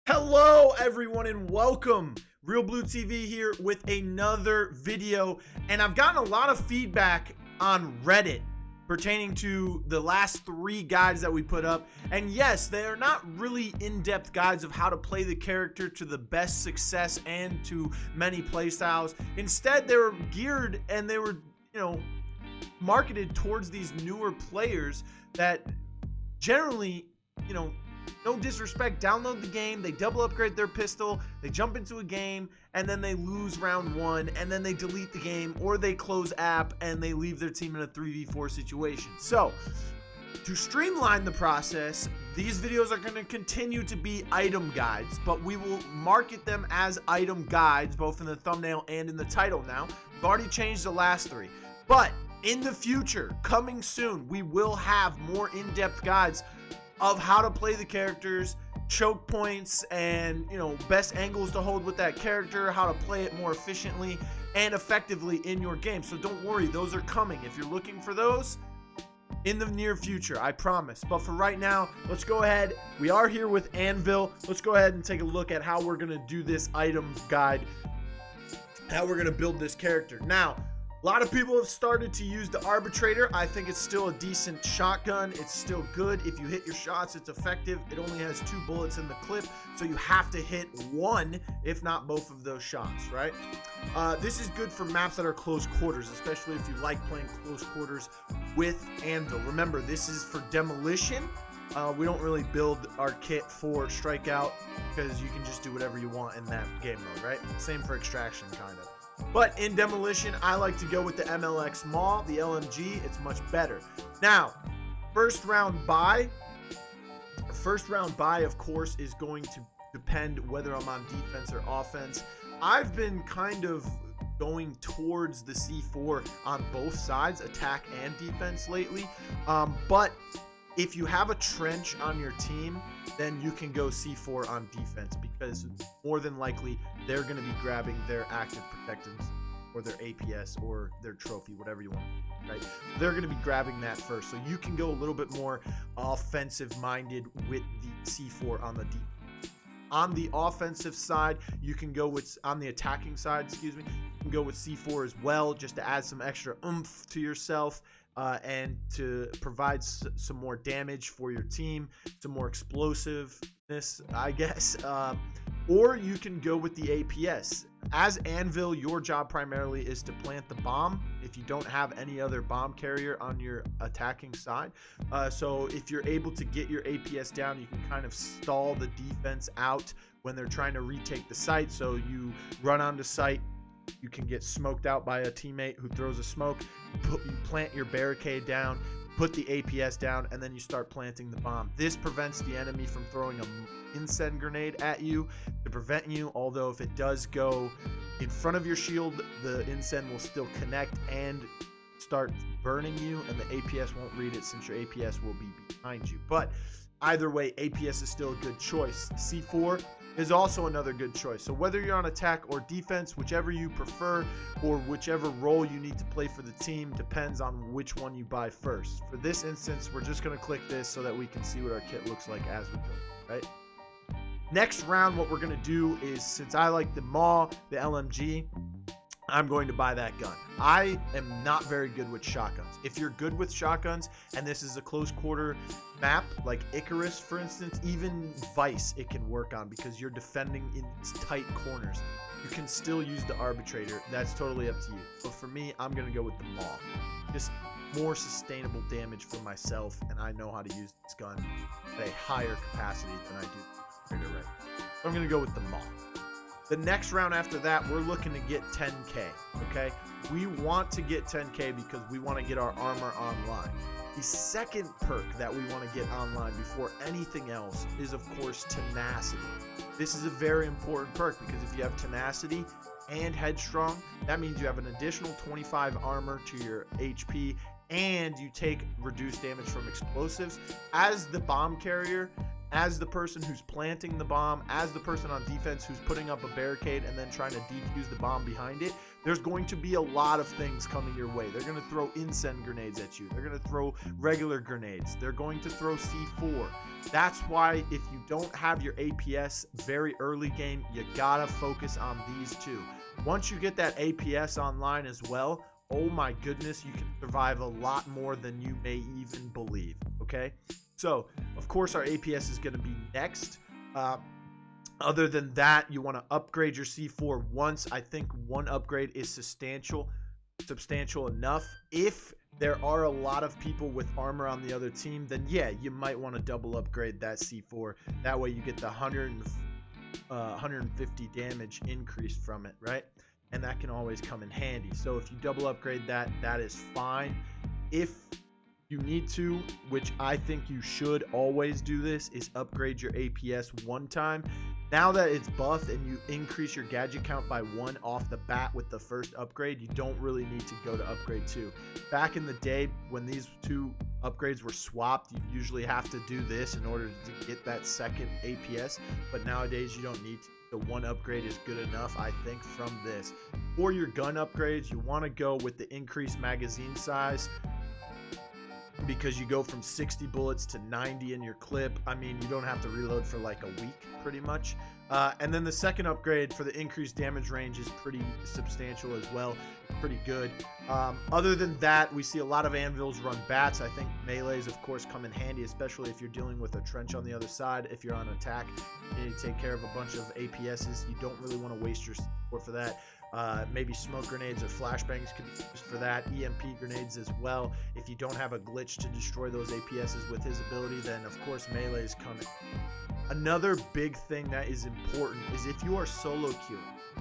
Hello everyone and welcome. realBluTV here with another video, and I've gotten a lot of feedback on Reddit pertaining to the last 3 guides that we put up. And yes, they are not really in-depth guides of how to play the character to the best success and to many playstyles. Instead, they were geared and they were, marketed towards these newer players that generally, no disrespect, download the game, they double upgrade their pistol, they jump into a game, and then they lose round 1, and then they delete the game, or they close app, and they leave their team in a 3v4 situation. So, to streamline the process, these videos are going to continue to be item guides, but we will market them as item guides, both in the thumbnail and in the title now. We've already changed the last 3, but in the future, coming soon, we will have more in-depth guides of how to play the characters, choke points, and best angles to hold with that character, how to play it more efficiently and effectively in your game. So don't worry, those are coming. If you're looking for those in the near future, I promise. But for right now, let's go ahead. We are here with Anvil. Let's go ahead and take a look at how we're going to do this item guide, how we're going to build this character. Now, a lot of people have started to use the arbitrator. I think it's still a decent shotgun. It's still good. If you hit your shots, it's effective. It only has 2 bullets in the clip, so you have to hit 1, if not both of those shots, right? This is good for maps that are close quarters, especially if you like playing close quarters with Anvil. Remember, this is for demolition. We don't really build our kit for strikeout because you can just do whatever you want in that game mode, right? Same for extraction, kind of. But in demolition, I like to go with the MLX Maul, the LMG. It's much better. Now, first round buy, of course, is going to depend whether I'm on defense or offense. I've been kind of going towards the C4 on both sides, attack and defense lately. But if you have a trench on your team, then you can go C4 on defense, because more than likely they're going to be grabbing their active protectives or their APS or their trophy, whatever you want, right? They're going to be grabbing that first. So you can go a little bit more offensive minded with the C4 on the defense. On the offensive side, you can go with, on the attacking side, you can go with C4 as well, just to add some extra oomph to yourself. And to provide some more damage for your team, some more explosiveness, I guess. Or you can go with the APS. As Anvil, your job primarily is to plant the bomb if you don't have any other bomb carrier on your attacking side. So if you're able to get your APS down, you can kind of stall the defense out when they're trying to retake the site. So you run onto site, you can get smoked out by a teammate who throws a smoke. You plant your barricade down, put the APS down, and then you start planting the bomb. This prevents the enemy from throwing an incense grenade at you to prevent you, although if it does go in front of your shield, the incense will still connect and start burning you, and the APS won't read it since your APS will be behind you. But either way, APS is still a good choice. C4 is also another good choice. So whether you're on attack or defense, whichever you prefer or whichever role you need to play for the team depends on which one you buy first. For this instance, we're just going to click this so that we can see what our kit looks like as we go, right? Next round, what we're going to do is, since I like the Maul, the LMG, I'm going to buy that gun. I am not very good with shotguns. If you're good with shotguns and this is a close quarter map like Icarus, for instance, even Vice it can work on, because you're defending in tight corners. You can still use the arbitrator. That's totally up to you. But for me, I'm going to go with the Maul. Just more sustainable damage for myself, and I know how to use this gun at a higher capacity than I do the arbitrator, right? So I'm going to go with the Maul. The next round after that, we're looking to get 10K, okay? We want to get 10K because we want to get our armor online. The second perk that we want to get online before anything else is, of course, tenacity. This is a very important perk because if you have tenacity and headstrong, that means you have an additional 25 armor to your HP, and you take reduced damage from explosives. As the bomb carrier, as the person who's planting the bomb, as the person on defense who's putting up a barricade and then trying to defuse the bomb behind it, there's going to be a lot of things coming your way. They're going to throw incense grenades at you. They're going to throw regular grenades. They're going to throw C4. That's why if you don't have your APS very early game, you gotta focus on these two. Once you get that APS online as well, oh my goodness, you can survive a lot more than you may even believe, okay? So, of course, our APS is going to be next. Other than that, you want to upgrade your C4 once. I think one upgrade is substantial enough. If there are a lot of people with armor on the other team, then yeah, you might want to double upgrade that C4. That way you get the 150 damage increased from it, right? And that can always come in handy. So if you double upgrade that, that is fine. If you need to, which I think you should always do this, is upgrade your APS one time. Now that it's buffed and you increase your gadget count by 1 off the bat with the first upgrade, you don't really need to go to upgrade 2. Back in the day when these two upgrades were swapped, you usually have to do this in order to get that second APS, but nowadays you don't need to. The one upgrade is good enough, I think, from this. For your gun upgrades, you want to go with the increased magazine size, because you go from 60 bullets to 90 in your clip. I mean, you don't have to reload for like a week pretty much. And then the second upgrade for the increased damage range is pretty substantial as well, pretty good. Other than that, we see a lot of Anvils run bats. I think melees, of course, come in handy, especially if you're dealing with a trench on the other side. If you're on attack, you need to take care of a bunch of APSs. You don't really want to waste your support for that. Maybe smoke grenades or flashbangs could be used for that. EMP grenades as well. If you don't have a glitch to destroy those APSs with his ability, then of course melee is coming. Another big thing that is important is if you are solo queuing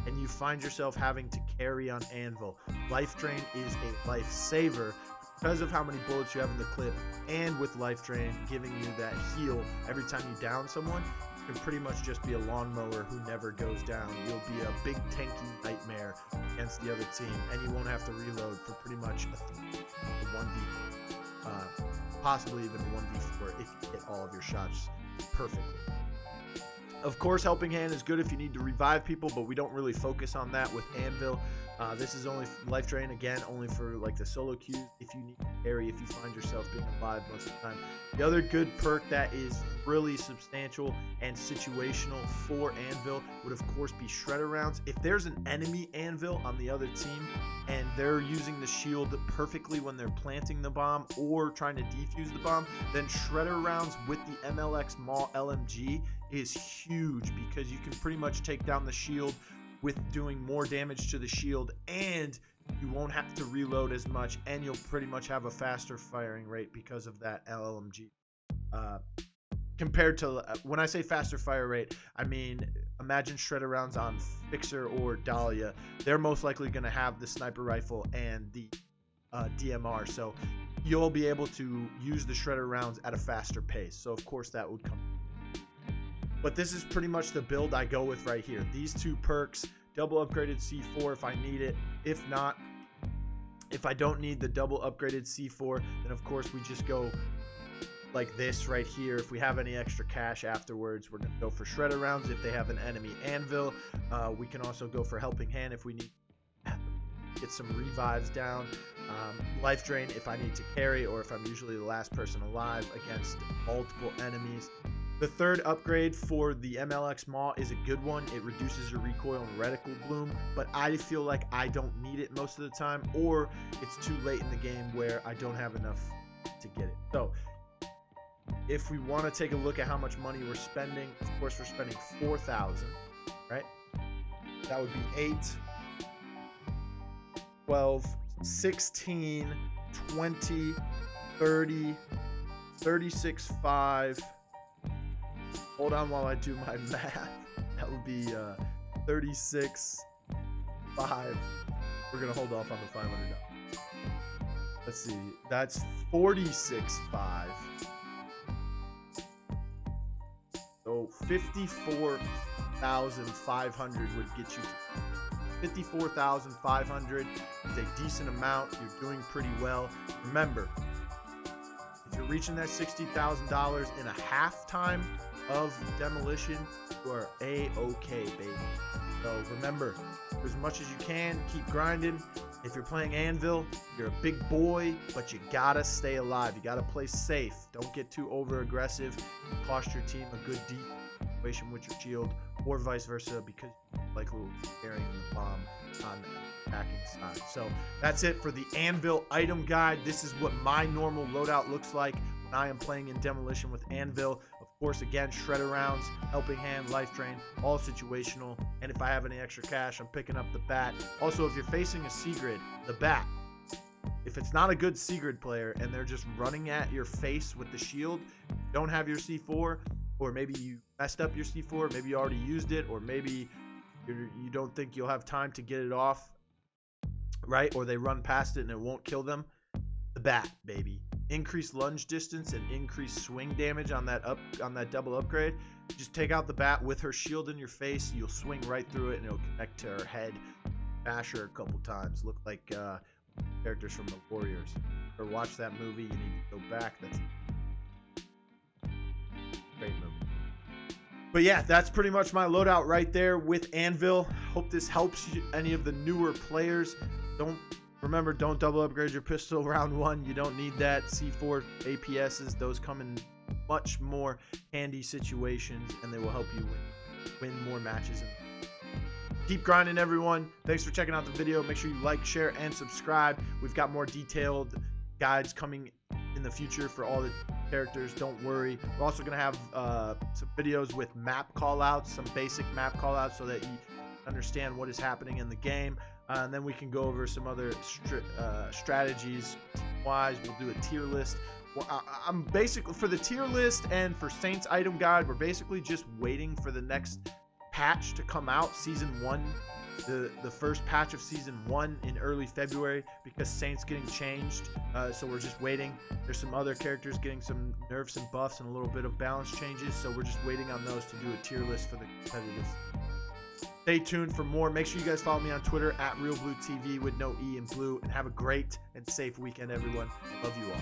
and you find yourself having to carry on Anvil, Life Drain is a lifesaver because of how many bullets you have in the clip, and with Life Drain giving you that heal every time you down someone. Can pretty much just be a lawnmower who never goes down. You'll be a big tanky nightmare against the other team, and you won't have to reload for pretty much a 1v, possibly even a 1v4 if you hit all of your shots perfectly. Of course, Helping Hand is good if you need to revive people, but we don't really focus on that with Anvil. This is only Life Drain, again, only for like the solo queues if you need to carry, if you find yourself being alive most of the time. The other good perk that is really substantial and situational for Anvil would of course be Shredder rounds. If there's an enemy Anvil on the other team and they're using the shield perfectly when they're planting the bomb or trying to defuse the bomb, then Shredder rounds with the MLX Maul LMG is huge, because you can pretty much take down the shield with doing more damage to the shield, and you won't have to reload as much, and you'll pretty much have a faster firing rate because of that LMG. Compared to, when I say faster fire rate, I mean, imagine Shredder rounds on Fixer or Dahlia. They're most likely going to have the sniper rifle and the DMR, so you'll be able to use the Shredder rounds at a faster pace. So of course that would come. But this is pretty much the build I go with right here. These two perks, double upgraded C4 if I need it. If not, if I don't need the double upgraded C4, then of course we just go like this right here. If we have any extra cash afterwards, we're going to go for Shredder rounds. If they have an enemy Anvil, we can also go for Helping Hand if we need to get some revives down. Life Drain if I need to carry, or if I'm usually the last person alive against multiple enemies. The third upgrade for the MLX Maw is a good one. It reduces your recoil and reticle bloom, but I feel like I don't need it most of the time, or it's too late in the game where I don't have enough to get it. So if we want to take a look at how much money we're spending, of course we're spending 4,000, right? That would be 8, 12, 16, 20, 30, 36.5. Hold on while I do my math. That would be 36.5. We're gonna hold off on the $500. Let's see. That's 46.5. So 54,500 would get you to 54,500. It's a decent amount. You're doing pretty well. Remember, if you're reaching that $60,000 in a half time, of demolition, you are a-okay, baby. So remember, do as much as you can, keep grinding. If you're playing Anvil, you're a big boy, but you gotta stay alive. You gotta play safe. Don't get too over aggressive. Cost your team a good deep situation with your shield, or vice versa, because you likely will be carrying the bomb on the attacking side. So that's it for the Anvil item guide. This is what my normal loadout looks like when I am playing in demolition with Anvil. Of course, again, shredder rounds, helping hand, life drain, all situational. And if I have any extra cash, I'm picking up the bat. Also, if you're facing a C-grid, the bat. If it's not a good C-grid player and they're just running at your face with the shield, don't have your C4, or maybe you messed up your C4, maybe you already used it, or maybe you don't think you'll have time to get it off, right? Or they run past it and it won't kill them. The bat, baby. Increase lunge distance and increase swing damage on that double upgrade. Just take out the bat with her shield in your face. You'll swing right through it and it'll connect to her head. Bash her a couple times. Look like characters from the Warriors. Or watch that movie. You need to go back. That's a great movie. But yeah, that's pretty much my loadout right there with Anvil. Hope this helps you, any of the newer players. Remember, don't double upgrade your pistol round one. You don't need that. C4 APSs, those come in much more handy situations, and they will help you win more matches. Keep grinding, everyone. Thanks for checking out the video. Make sure you like, share, and subscribe. We've got more detailed guides coming in the future for all the characters. Don't worry. We're also going to have some videos with map callouts, some basic map callouts, so that you understand what is happening in the game. And then we can go over some other strategies wise. We'll do a tier list. I'm basically, for the tier list and for Saints item guide, we're basically just waiting for the next patch to come out, season 1, the first patch of season 1 in early February, because Saints getting changed. So we're just waiting. There's some other characters getting some nerfs and buffs and a little bit of balance changes, so we're just waiting on those to do a tier list for the competitive. Stay tuned for more. Make sure you guys follow me on Twitter at realBluTV with no E in blue, and have a great and safe weekend, everyone. Love you all.